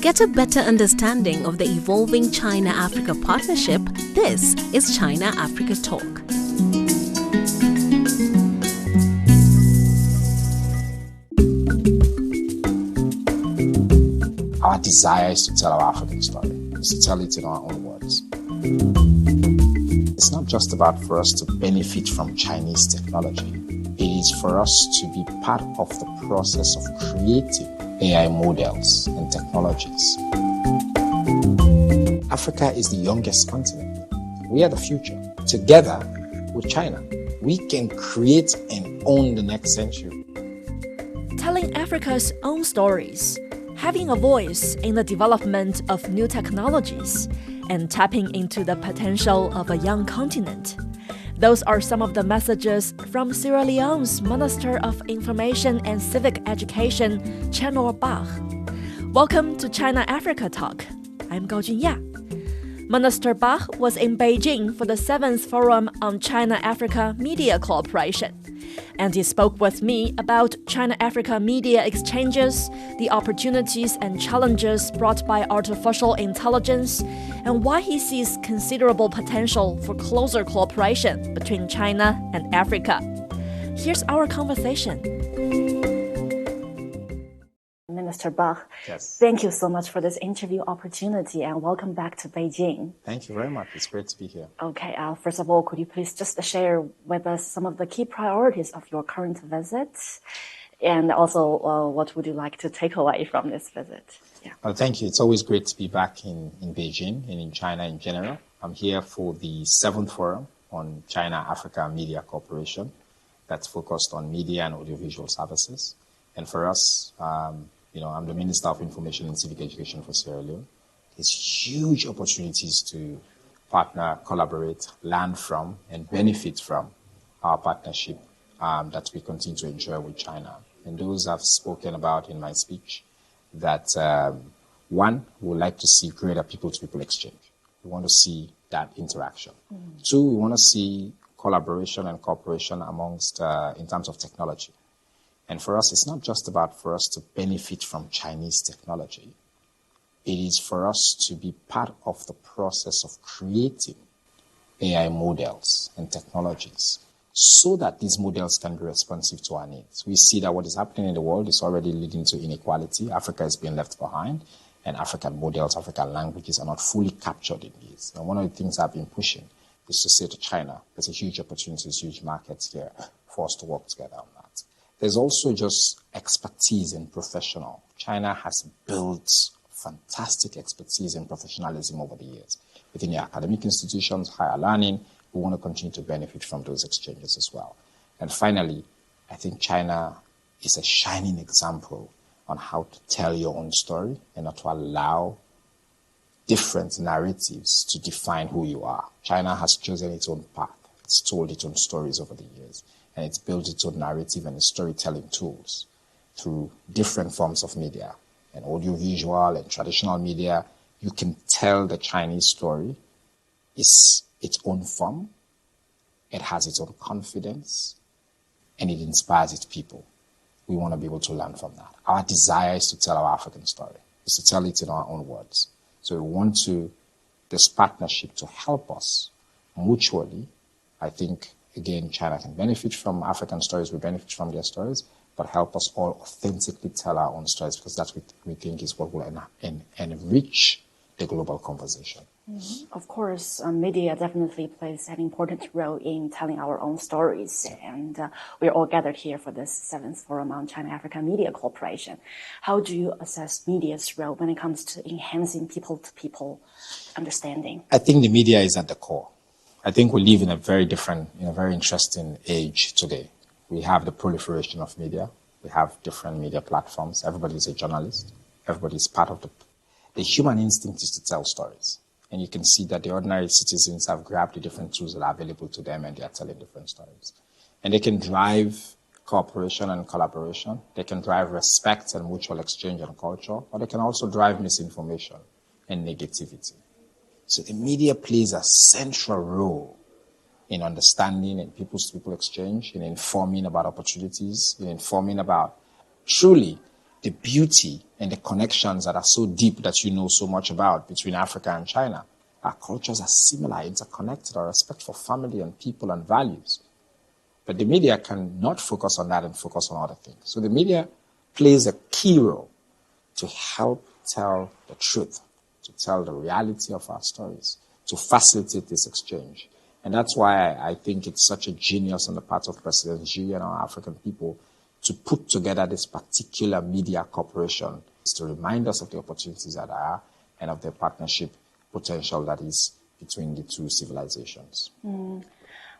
get a better understanding of the evolving China-Africa partnership, this is China-Africa Talk. Our desire is to tell our African story, is to tell it in our own words. It's not just about for us to benefit from Chinese technology. It is for us to be part of the process of creating AI models and technologies. Africa is the youngest continent. We are the future. Together with China, we can create and own the next century. Telling Africa's own stories, having a voice in the development of new technologies, and tapping into the potential of a young continent. Those are some of the messages from Sierra Leone's Minister of Information and Civic Education, Chernor Bah. Welcome to China-Africa Talk. I'm Gao Junya. Minister Bah was in Beijing for the 7th Forum on China-Africa Media Cooperation, and he spoke with me about China-Africa media exchanges, the opportunities and challenges brought by artificial intelligence, and why he sees considerable potential for closer cooperation between China and Africa. Here's our conversation. Minister Bah, Yes. Thank you so much for this interview opportunity and welcome back to Beijing. Thank you very much. It's great to be here. Okay, first of all, could you please just share with us some of the key priorities of your current visit? And also, what would you like to take away from this visit? Yeah. Well, thank you. It's always great to be back in Beijing and in China in general. I'm here for the 7th Forum on China-Africa Media Cooperation that's focused on media and audiovisual services. And for us, I'm the Minister of Information and Civic Education for Sierra Leone. There's huge opportunities to partner, collaborate, learn from, and benefit from our partnership that we continue to enjoy with China. And those I've spoken about in my speech, that one, we would like to see greater people-to-people exchange. We want to see that interaction. Two, we want to see collaboration and cooperation amongst, in terms of technology. And for us, it's not just about for us to benefit from Chinese technology. It is for us to be part of the process of creating AI models and technologies so that these models can be responsive to our needs. We see that what is happening in the world is already leading to inequality. Africa is being left behind, and African models, African languages are not fully captured in these. And one of the things I've been pushing is to say to China, there's a huge opportunity, huge markets here for us to work together on that. There's also just expertise and professional. China has built fantastic expertise and professionalism over the years. Within the academic institutions, higher learning, we want to continue to benefit from those exchanges as well. And finally, I think China is a shining example on how to tell your own story and not to allow different narratives to define who you are. China has chosen its own path. It's told its own stories over the years. And it's built its own narrative and storytelling tools through different forms of media and audiovisual and traditional media. You can tell the Chinese story. It's its own form. It has its own confidence and it inspires its people. We want to be able to learn from that. Our desire is to tell our African story, is to tell it in our own words. So we want this partnership to help us mutually. I think, again, China can benefit from African stories, we benefit from their stories, but help us all authentically tell our own stories because that's what we think is what will enrich the global conversation. Mm-hmm. Of course, media definitely plays an important role in telling our own stories, and we're all gathered here for this 7th Forum on China-Africa Media Cooperation. How do you assess media's role when it comes to enhancing people-to-people understanding? I think the media is at the core. I think we live in a very interesting age today. We have the proliferation of media. We have different media platforms. Everybody is a journalist. Everybody is part of the human instinct is to tell stories. And you can see that the ordinary citizens have grabbed the different tools that are available to them and they are telling different stories. And they can drive cooperation and collaboration. They can drive respect and mutual exchange and culture, or they can also drive misinformation and negativity. So the media plays a central role in understanding and people-to-people exchange, in informing about opportunities, in informing about truly the beauty and the connections that are so deep that you know so much about between Africa and China. Our cultures are similar, interconnected, our respect for family and people and values. But the media cannot focus on that and focus on other things. So the media plays a key role to help tell the truth, to tell the reality of our stories, to facilitate this exchange. And that's why I think it's such a genius on the part of President Xi and our African people to put together this particular media corporation to remind us of the opportunities that are and of the partnership potential that is between the two civilizations.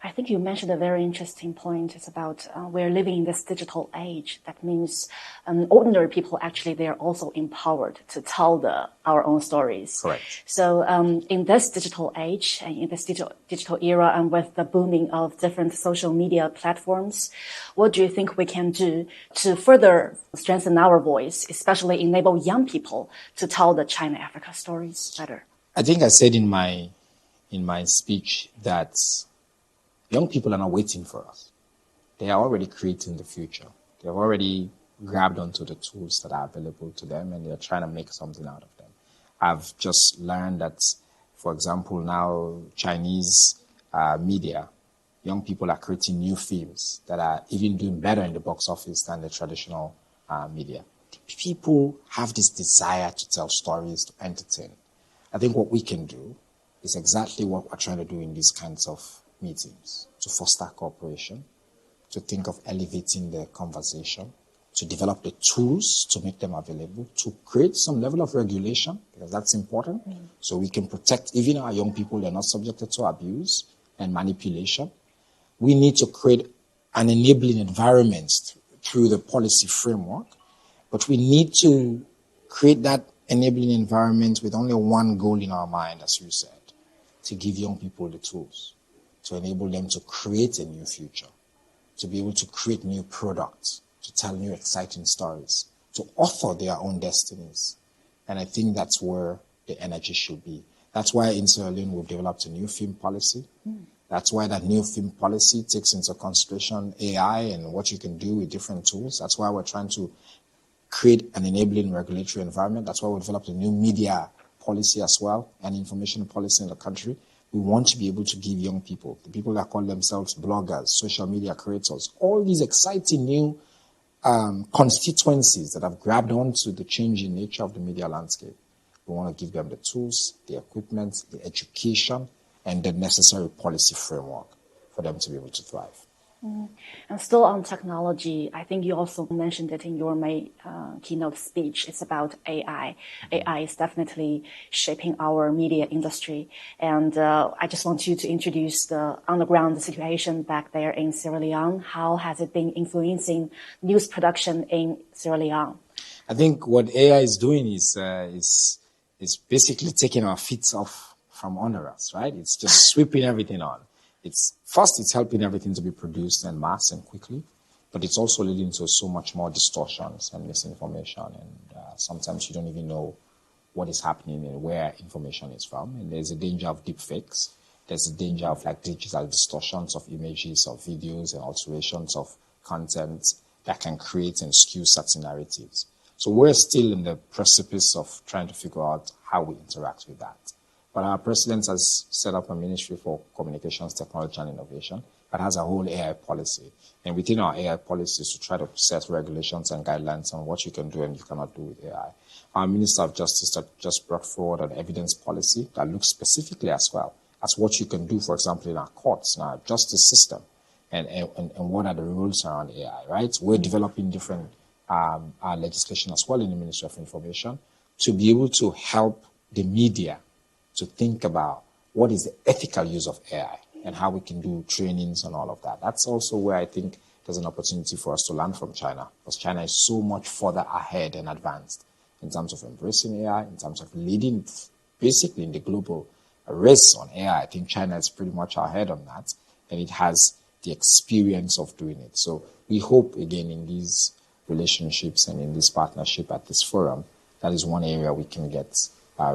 I think you mentioned a very interesting point. It's about we're living in this digital age. That means ordinary people, actually, they are also empowered to tell our own stories. Correct. So in this digital age, and in this digital era, and with the booming of different social media platforms, what do you think we can do to further strengthen our voice, especially enable young people to tell the China-Africa stories better? I think I said in my speech that young people are not waiting for us. They are already creating the future. They have already grabbed onto the tools that are available to them, and they're trying to make something out of them. I've just learned that, for example, now Chinese media, young people are creating new films that are even doing better in the box office than the traditional media. People have this desire to tell stories, to entertain. I think what we can do is exactly what we're trying to do in these kinds of meetings, to foster cooperation, to think of elevating the conversation, to develop the tools to make them available, to create some level of regulation, because that's important, so we can protect even our young people. They're not subjected to abuse and manipulation. We need to create an enabling environment through the policy framework, but we need to create that enabling environment with only one goal in our mind, as you said, to give young people the tools, to enable them to create a new future, to be able to create new products, to tell new exciting stories, to author their own destinies. And I think that's where the energy should be. That's why in Sierra Leone we've developed a new film policy. That's why that new film policy takes into consideration AI and what you can do with different tools. That's why we're trying to create an enabling regulatory environment. That's why we developed a new media policy as well, and information policy in the country. We want to be able to give young people, the people that call themselves bloggers, social media creators, all these exciting new constituencies that have grabbed onto the changing nature of the media landscape. We want to give them the tools, the equipment, the education, and the necessary policy framework for them to be able to thrive. And still on technology, I think you also mentioned it in your May keynote speech. It's about AI. AI is definitely shaping our media industry. And I just want you to introduce the on-the-ground situation back there in Sierra Leone. How has it been influencing news production in Sierra Leone? I think what AI is doing is basically taking our feet off from under us, right? It's just sweeping everything on. It's helping everything to be produced en masse and quickly, but it's also leading to so much more distortions and misinformation. And sometimes you don't even know what is happening and where information is from. And there's a danger of deep fakes. There's a danger of digital distortions of images, of videos, and alterations of content that can create and skew certain narratives. So we're still in the precipice of trying to figure out how we interact with that. But our president has set up a Ministry for Communications, Technology and Innovation that has a whole AI policy. And within our AI policies to try to set regulations and guidelines on what you can do and you cannot do with AI. Our Minister of Justice just brought forward an evidence policy that looks specifically as well as what you can do, for example, in our courts, in our justice system, and what are the rules around AI, right? We're developing different legislation as well in the Ministry of Information to be able to help the media to think about what is the ethical use of AI and how we can do trainings and all of that. That's also where I think there's an opportunity for us to learn from China, because China is so much further ahead and advanced in terms of embracing AI, in terms of leading basically in the global race on AI. I think China is pretty much ahead on that, and it has the experience of doing it. So we hope, again, in these relationships and in this partnership at this forum, that is one area we can get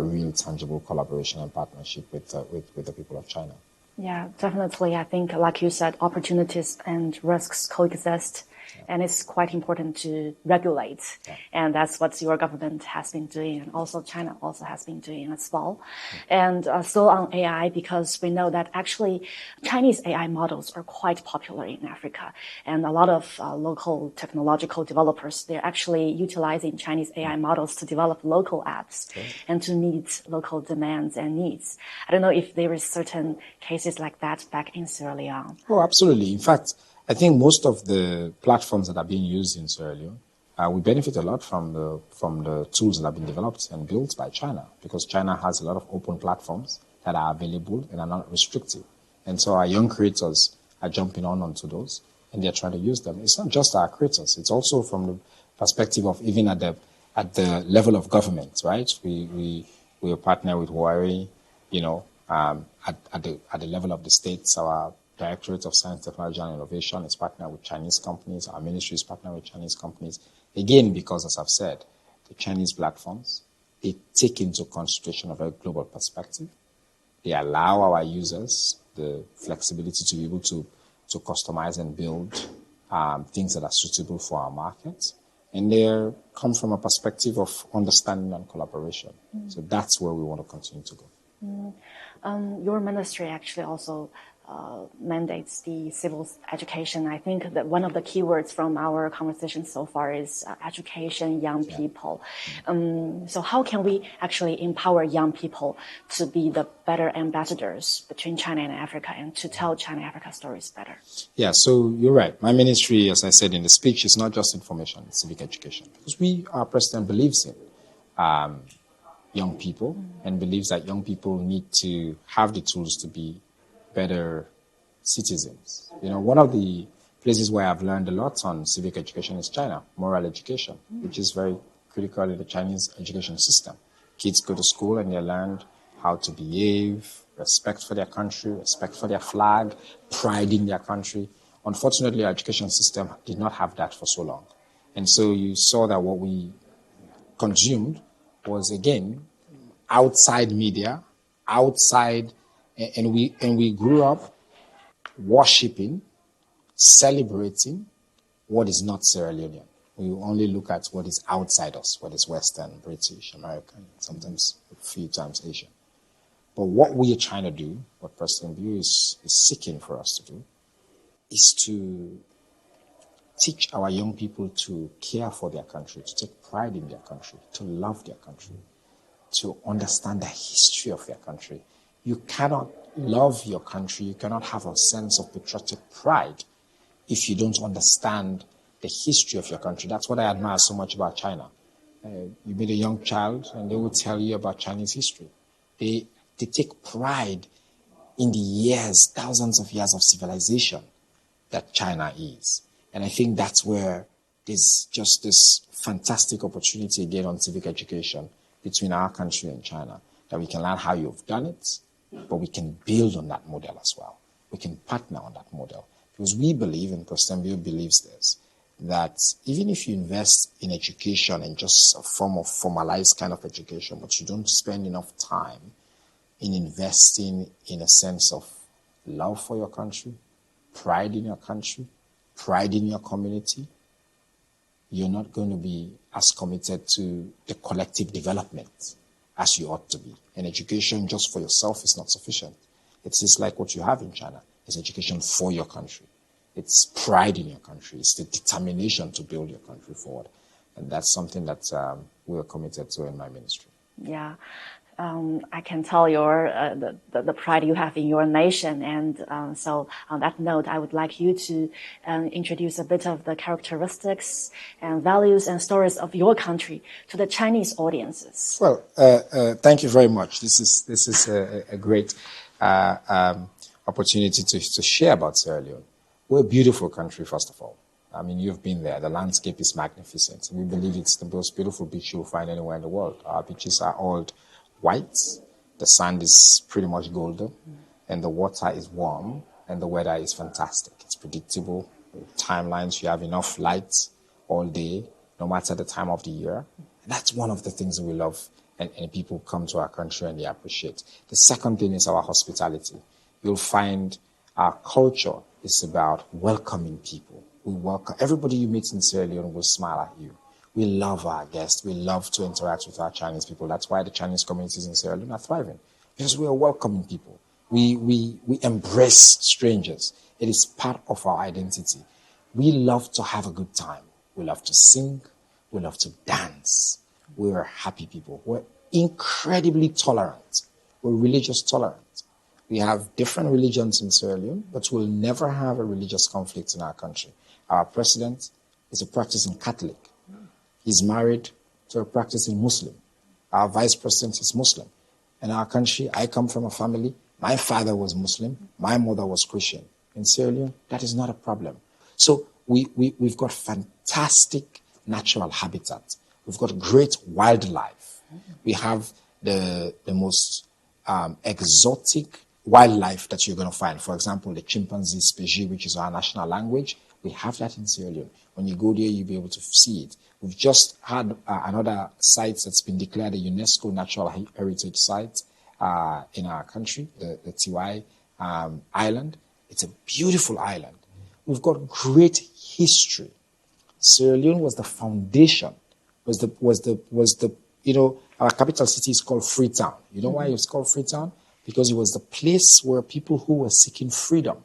real tangible collaboration and partnership with the people of China. Yeah, definitely. I think, like you said, opportunities and risks coexist. And it's quite important to regulate. And that's what your government has been doing. And also China also has been doing as well. And so on AI, because we know that actually Chinese AI models are quite popular in Africa. And a lot of local technological developers, they're actually utilizing Chinese AI models to develop local apps and to meet local demands and needs. I don't know if there is certain cases like that back in Sierra Leone. Oh, absolutely. In fact, I think most of the platforms that are being used in Sierra Leone, we benefit a lot from the tools that have been developed and built by China, because China has a lot of open platforms that are available and are not restrictive. And so our young creators are jumping onto those, and they're trying to use them. It's not just our creators; it's also from the perspective of even at the level of government, right? We partner with Huawei, at the level of the states. Our Directorate of Science, Technology and Innovation is partnered with Chinese companies. Our ministry is partnered with Chinese companies. Again, because, as I've said, the Chinese platforms, they take into consideration a very global perspective. They allow our users the flexibility to be able to customize and build things that are suitable for our market. And they come from a perspective of understanding and collaboration. So that's where we want to continue to go. Your ministry actually also mandates the civil education. I think that one of the keywords from our conversation so far is education, young people. So how can we actually empower young people to be the better ambassadors between China and Africa and to tell China-Africa stories better? Yeah, so you're right. My ministry, as I said in the speech, is not just information, it's civic education. Because our president believes in young people and believes that young people need to have the tools to be better citizens. One of the places where I've learned a lot on civic education is China, moral education, which is very critical in the Chinese education system. Kids go to school and they learn how to behave, respect for their country, respect for their flag, pride in their country. Unfortunately, our education system did not have that for so long. And so you saw that what we consumed was, again, outside media, outside. And we grew up worshipping, celebrating what is not Sierra Leonean. We only look at what is outside us, what is Western, British, American, sometimes a few times Asian. But what we are trying to do, what President Biu is seeking for us to do, is to teach our young people to care for their country, to take pride in their country, to love their country, to understand the history of their country. You cannot love your country, you cannot have a sense of patriotic pride if you don't understand the history of your country. That's what I admire so much about China. You meet a young child and they will tell you about Chinese history. They take pride in the years, thousands of years of civilization that China is. And I think that's where there's just this fantastic opportunity again on civic education between our country and China, that we can learn how you've done it, but we can build on that model as well. We can partner on that model. Because we believe, and President Biu believes this, that even if you invest in education and just a form of formalized kind of education, but you don't spend enough time in investing in a sense of love for your country, pride in your country, pride in your community, you're not going to be as committed to the collective development as you ought to be. And education just for yourself is not sufficient. It's just like what you have in China. It's education for your country. It's pride in your country. It's the determination to build your country forward. And that's something that we are committed to in my ministry. Yeah. I can tell the pride you have in your nation. And so on that note, I would like you to introduce a bit of the characteristics and values and stories of your country to the Chinese audiences. Well, thank you very much. This is a great opportunity to share about Sierra Leone. We're a beautiful country, first of all. I mean, you've been there. The landscape is magnificent. We believe it's the most beautiful beach you'll find anywhere in the world. Our beaches are all white, the sand is pretty much golden, and the water is warm, and the weather is fantastic. It's predictable. Timelines, you have enough light all day, no matter the time of the year. And that's one of the things that we love, and people come to our country and they appreciate. The second thing is our hospitality. You'll find our culture is about welcoming people. We welcome everybody you meet in Sierra Leone will smile at you. We love our guests. We love to interact with our Chinese people. That's why the Chinese communities in Sierra Leone are thriving, because we are welcoming people. We embrace strangers. It is part of our identity. We love to have a good time. We love to sing. We love to dance. We're happy people. We're incredibly tolerant. We're religious tolerant. We have different religions in Sierra Leone, but we'll never have a religious conflict in our country. Our president is a practicing Catholic. He's married to a practicing Muslim. Our vice president is Muslim. In our country, I come from a family. My father was Muslim. My mother was Christian. In Sierra Leone, that is not a problem. So we've got fantastic natural habitat. We've got great wildlife. We have the most exotic wildlife that you're going to find. For example, the chimpanzee species, which is our national language. We have that in Sierra Leone. When you go there, you'll be able to see it. We've just had another site that's been declared a UNESCO Natural Heritage Site in our country, the Tiwai Island. It's a beautiful island. We've got great history. Sierra Leone was the foundation, our capital city is called Freetown. You know why it's called Freetown? Because it was the place where people who were seeking freedom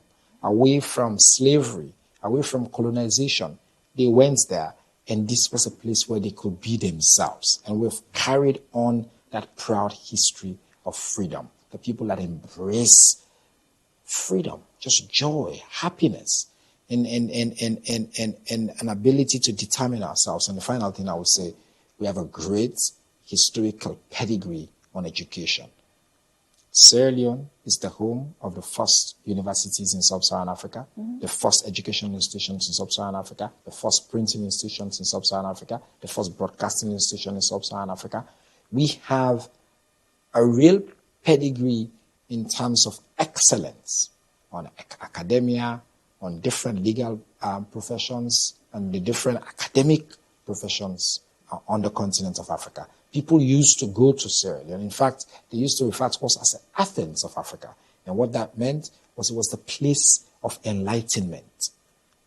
away from slavery, away from colonization, they went there, and this was a place where they could be themselves. And we've carried on that proud history of freedom. The people that embrace freedom, just joy, happiness, and an ability to determine ourselves. And the final thing I would say, we have a great historical pedigree on education. Sierra Leone is the home of the first universities in sub-Saharan Africa, the first educational institutions in sub-Saharan Africa, the first printing institutions in sub-Saharan Africa, the first broadcasting institution in sub-Saharan Africa. We have a real pedigree in terms of excellence on academia, on different legal professions, and the different academic professions on the continent of Africa. People used to go to Sierra Leone. In fact, they used to refer to us as the Athens of Africa. And what that meant was it was the place of enlightenment,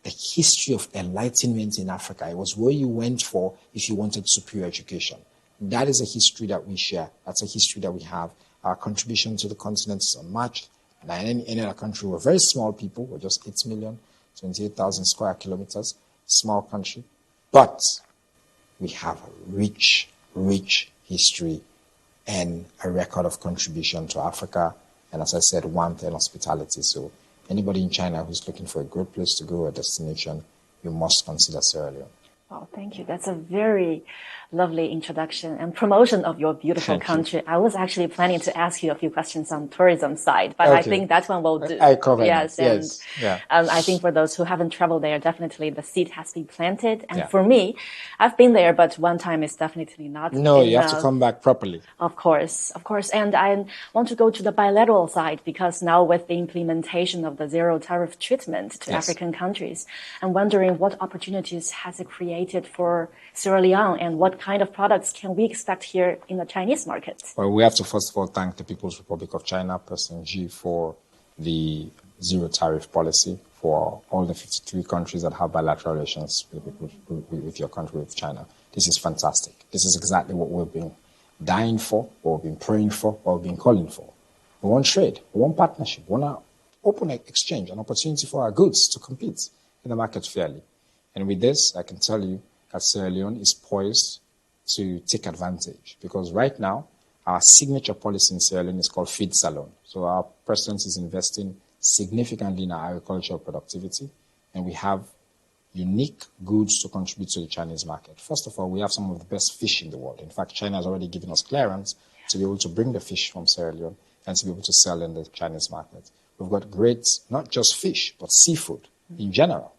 the history of enlightenment in Africa. It was where you went for if you wanted superior education. And that is a history that we share. That's a history that we have. Our contribution to the continent is unmatched. And in any other country, we're very small people. We're just 8 million, 28,000 square kilometers, small country. But we have a rich history and a record of contribution to Africa. And as I said, warmth and hospitality. So anybody in China who's looking for a great place to go, a destination, you must consider Sierra Leone. Oh, thank you. That's a very lovely introduction and promotion of your beautiful country. I was actually planning to ask you a few questions on tourism side, but okay. I think that one will do. I cover yes, that. And, yes. Yeah. I think for those who haven't traveled there, definitely the seed has been planted. And for me, I've been there, but one time is definitely not No, enough. You have to come back properly. Of course. And I want to go to the bilateral side because now with the implementation of the zero tariff treatment to African countries, I'm wondering what opportunities has it created for Sierra Leone and what kind of products can we expect here in the Chinese market? Well, we have to first of all thank the People's Republic of China, President Xi, for the zero tariff policy for all the 53 countries that have bilateral relations with your country, with China. This is fantastic. This is exactly what we've been dying for, what we've been praying for, what we've been calling for. We want trade, we want partnership, we want an open exchange, an opportunity for our goods to compete in the market fairly. And with this, I can tell you that Sierra Leone is poised to take advantage because right now, our signature policy in Sierra Leone is called Feed Salon. So our president is investing significantly in our agricultural productivity, and we have unique goods to contribute to the Chinese market. First of all, we have some of the best fish in the world. In fact, China has already given us clearance to be able to bring the fish from Sierra Leone and to be able to sell in the Chinese market. We've got great, not just fish, but seafood in general.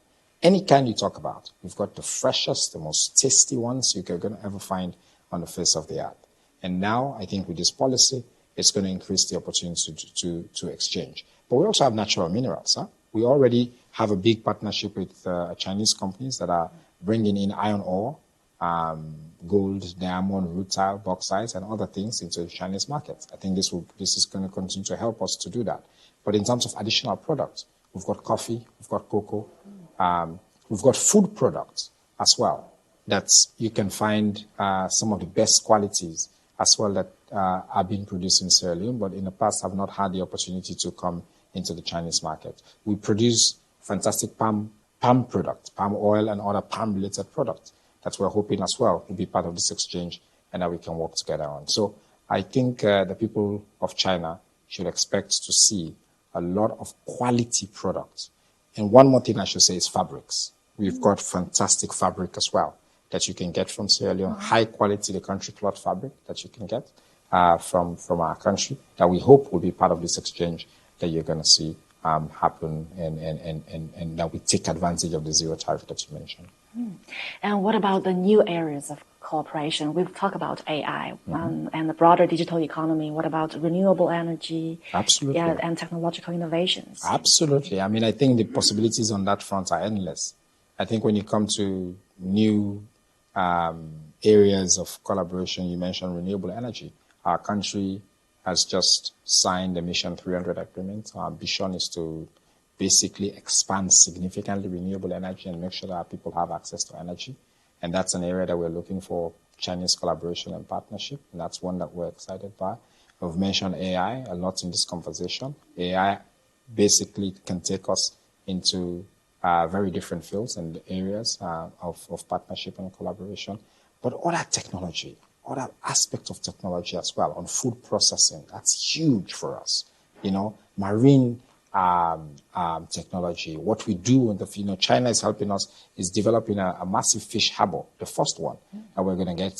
Any kind you talk about, we've got the freshest, the most tasty ones you're going to ever find on the face of the earth. And now, I think with this policy, it's going to increase the opportunity to exchange. But we also have natural minerals. Huh? We already have a big partnership with Chinese companies that are bringing in iron ore, gold, diamond, rutile, bauxite, and other things into the Chinese market. I think this is going to continue to help us to do that. But in terms of additional products, we've got coffee, we've got cocoa, We've got food products as well that you can find some of the best qualities as well that are being produced in Sierra Leone, but in the past have not had the opportunity to come into the Chinese market. We produce fantastic palm products, palm oil and other palm-related products that we're hoping as well will be part of this exchange and that we can work together on. So I think the people of China should expect to see a lot of quality products. And one more thing I should say is fabrics. We've got fantastic fabric as well that you can get from Sierra Leone, high quality, the country cloth fabric that you can get from our country that we hope will be part of this exchange that you're going to see happen and that we take advantage of the zero tariff that you mentioned. And what about the new areas of cooperation? We've talked about AI and the broader digital economy. What about renewable energy? Absolutely. And technological innovations? Absolutely. I mean, I think the possibilities on that front are endless. I think when you come to new areas of collaboration, you mentioned renewable energy. Our country has just signed the Mission 300 agreement. Our ambition is to basically expand significantly renewable energy and make sure that our people have access to energy. And that's an area that we're looking for Chinese collaboration and partnership. And that's one that we're excited by. We've mentioned AI a lot in this conversation. AI basically can take us into very different fields and areas of partnership and collaboration. But other technology, other aspects of technology as well, on food processing, that's huge for us. You know, marine technology, what we do in the, China is helping us, is developing a massive fish harbor, the first one that we're going to get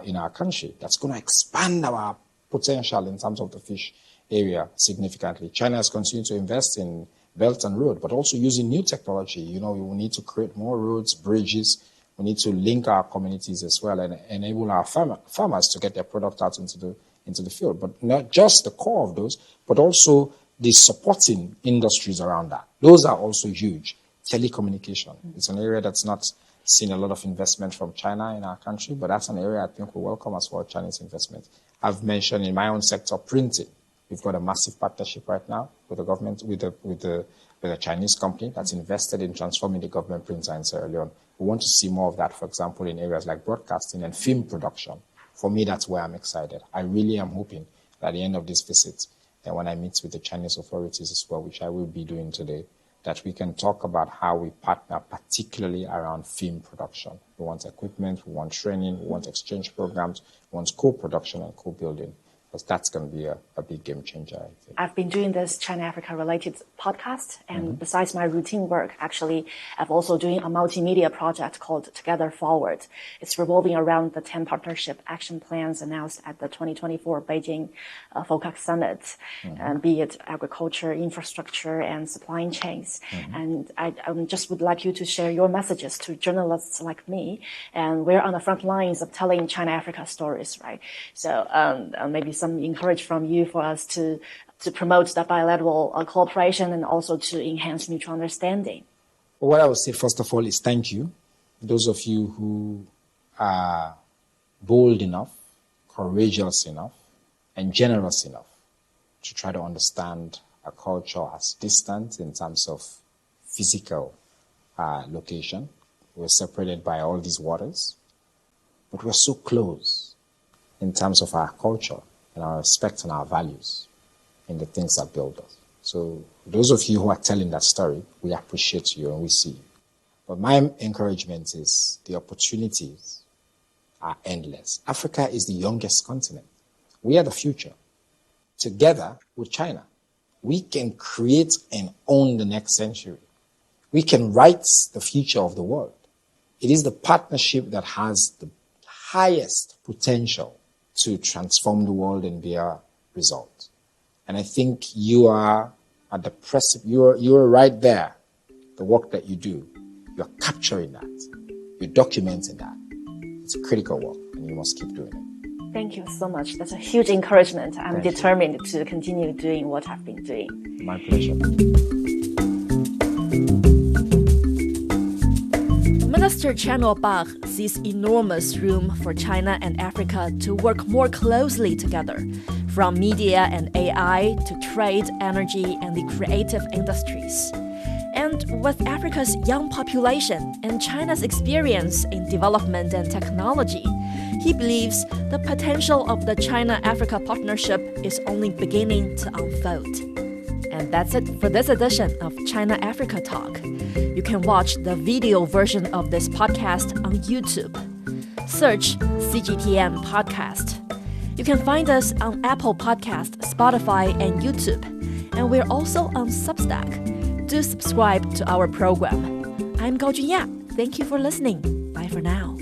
in our country. That's going to expand our potential in terms of the fish area significantly. China has continued to invest in Belt and Road, but also using new technology. You know, we need to create more roads, bridges. We need to link our communities as well and enable our farmers to get their product out into the field. But not just the core of those, but also the supporting industries around that. Those are also huge. Telecommunication. It's an area that's not seen a lot of investment from China in our country, but that's an area I think we welcome as well, Chinese investment. I've mentioned in my own sector, printing. We've got a massive partnership right now with the government, with a Chinese company that's invested in transforming the government printer in Sierra Leone. We want to see more of that, for example, in areas like broadcasting and film production. For me, that's where I'm excited. I really am hoping that at the end of this visit, and when I meet with the Chinese authorities as well, which I will be doing today, that we can talk about how we partner, particularly around film production. We want equipment, we want training, we want exchange programs, we want co-production and co-building. Because that's going to be a big game changer, I think. I've been doing this China-Africa related podcast, and besides my routine work, actually, I'm also doing a multimedia project called Together Forward. It's revolving around the 10 partnership action plans announced at the 2024 Beijing FOCAC Summit, be it agriculture, infrastructure, and supply chains. And I just would like you to share your messages to journalists like me. And we're on the front lines of telling China-Africa stories, right? So maybe some encouragement from you for us to promote that bilateral cooperation and also to enhance mutual understanding. Well, what I would say, first of all, is thank you. Those of you who are bold enough, courageous enough, and generous enough to try to understand a culture as distant in terms of physical location. We're separated by all these waters, but we're so close in terms of our culture and our respect and our values in the things that build us. So those of you who are telling that story, we appreciate you and we see you. But my encouragement is the opportunities are endless. Africa is the youngest continent. We are the future. Together with China, we can create and own the next century. We can write the future of the world. It is the partnership that has the highest potential to transform the world and bear results. And I think you are at the precipice, you're right there. The work that you do, you're capturing that. You're documenting that. It's a critical work and you must keep doing it. Thank you so much. That's a huge encouragement. I'm determined to continue doing what I've been doing. My pleasure. Minister Chernor Bah sees enormous room for China and Africa to work more closely together, from media and AI to trade, energy, and the creative industries. And with Africa's young population and China's experience in development and technology, he believes the potential of the China-Africa partnership is only beginning to unfold. And that's it for this edition of China-Africa Talk. You can watch the video version of this podcast on YouTube. Search CGTN Podcast. You can find us on Apple Podcast, Spotify, and YouTube. And we're also on Substack. Do subscribe to our program. I'm Gao Junya. Thank you for listening. Bye for now.